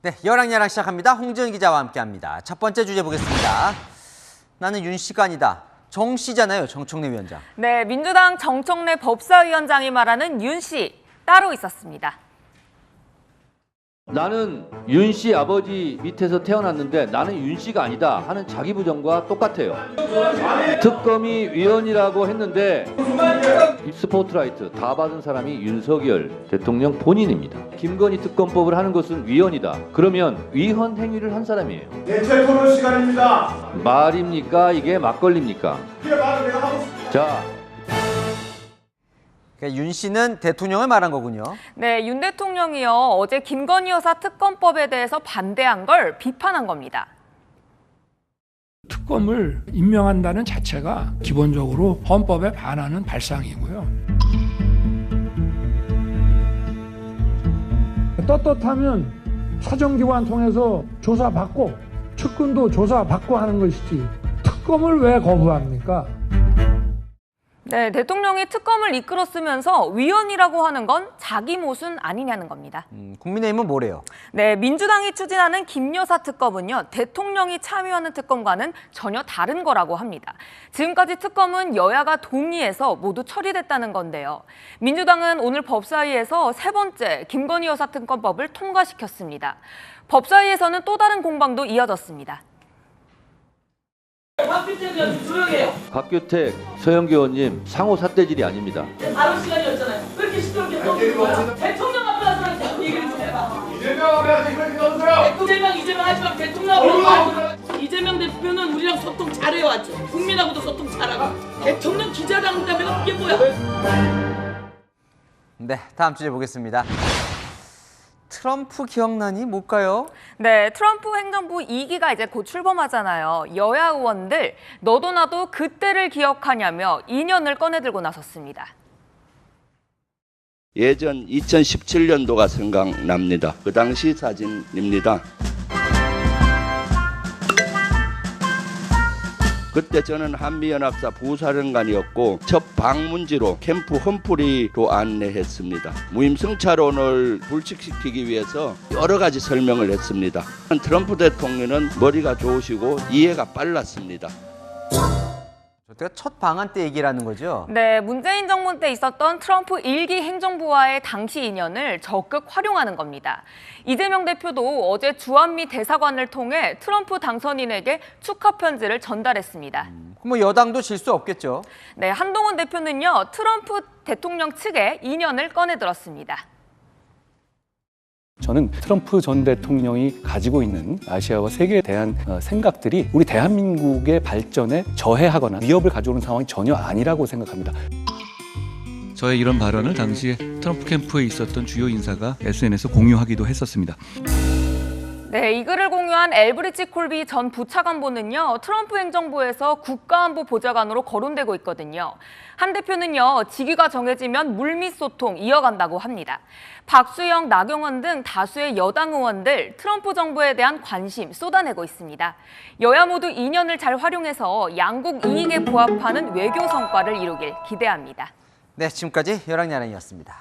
네, 여랑야랑 시작합니다. 홍지은 기자와 함께합니다. 첫 번째 주제 보겠습니다. 나는 윤 씨가 아니다. 정 씨잖아요, 정청래 위원장. 네, 민주당 정청래 법사위원장이 말하는 윤 씨 따로 있었습니다. 나는 윤 씨 아버지 밑에서 태어났는데 나는 윤 씨가 아니다 하는 자기 부정과 똑같아요. 특검이 위원이라고 했는데 스포트라이트 다 받은 사람이 윤석열 대통령 본인입니다. 김건희 특검법을 하는 것은 위헌이다. 그러면 위헌 행위를 한 사람이에요. 대체 토론 시간입니다. 말입니까? 이게 막걸리입니까? 이게 말을 내가 하고 싶습니다. 자, 그러니까 윤 씨는 대통령을 말한 거군요. 네, 윤 대통령이요 어제 김건희 여사 특검법에 대해서 반대한 걸 비판한 겁니다. 특검을 임명한다는 자체가 기본적으로 헌법에 반하는 발상이고요. 떳떳하면 사정기관 통해서 조사받고 측근도 조사받고 하는 것이지 특검을 왜 거부합니까? 네, 대통령이 특검을 이끌었으면서 위헌이라고 하는 건 자기 모순 아니냐는 겁니다. 국민의힘은 뭐래요? 네, 민주당이 추진하는 김 여사 특검은요, 대통령이 참여하는 특검과는 전혀 다른 거라고 합니다. 지금까지 특검은 여야가 동의해서 모두 처리됐다는 건데요. 민주당은 오늘 법사위에서 세 번째 김건희 여사 특검법을 통과시켰습니다. 법사위에서는 또 다른 공방도 이어졌습니다. 박규택 의원 조용해요. 박규택, 서영교 의원님 상호 삿대질이 아닙니다. 다른 시간이었잖아요. 왜 이렇게 시끄럽게 떠드는 거야? 대통령 앞에 와서 얘기를 좀 해봐. 이재명 앞에서 이렇게 넣으세요. 이재명 하지 말고 대통령 앞에 와서. 이재명 대표는 우리랑 소통 잘해왔죠. 국민하고도 소통 잘하고. 대통령 기자랑 때문에 이게 뭐야? 네, 다음 주제 보겠습니다. 트럼프 기억나니 뭘까요? 네, 트럼프 행정부 2기가 이제 곧 출범하잖아요. 여야 의원들 너도 나도 그때를 기억하냐며 2년을 꺼내들고 나섰습니다. 예전 2017년도가 생각납니다. 그 당시 사진입니다. 그때 저는 한미연합사 부사령관이었고 첫 방문지로 캠프 험프리로 안내했습니다. 무임승차론을 불식시키기 위해서 여러 가지 설명을 했습니다. 트럼프 대통령은 머리가 좋으시고 이해가 빨랐습니다. 저때가 첫 방한 때 얘기라는 거죠? 네, 문재인 정부 때 있었던 트럼프 1기 행정부와의 당시 인연을 적극 활용하는 겁니다. 이재명 대표도 어제 주한미 대사관을 통해 트럼프 당선인에게 축하 편지를 전달했습니다. 그럼 뭐 여당도 질 수 없겠죠? 네, 한동훈 대표는요, 트럼프 대통령 측에 인연을 꺼내들었습니다. 저는 트럼프 전 대통령이 가지고 있는 아시아와 세계에 대한 생각들이 우리 대한민국의 발전에 저해하거나 위협을 가져오는 상황이 전혀 아니라고 생각합니다. 저의 이런 발언을 당시에 트럼프 캠프에 있었던 주요 인사가 SNS에 공유하기도 했었습니다. 네, 이 글을 공유한 엘브리치 콜비 전 부차관보는요, 트럼프 행정부에서 국가안보 보좌관으로 거론되고 있거든요. 한 대표는요, 직위가 정해지면 물밑 소통 이어간다고 합니다. 박수영, 나경원 등 다수의 여당 의원들 트럼프 정부에 대한 관심 쏟아내고 있습니다. 여야 모두 인연을 잘 활용해서 양국 이익에 부합하는 외교 성과를 이루길 기대합니다. 네, 지금까지 여랑야랑이었습니다.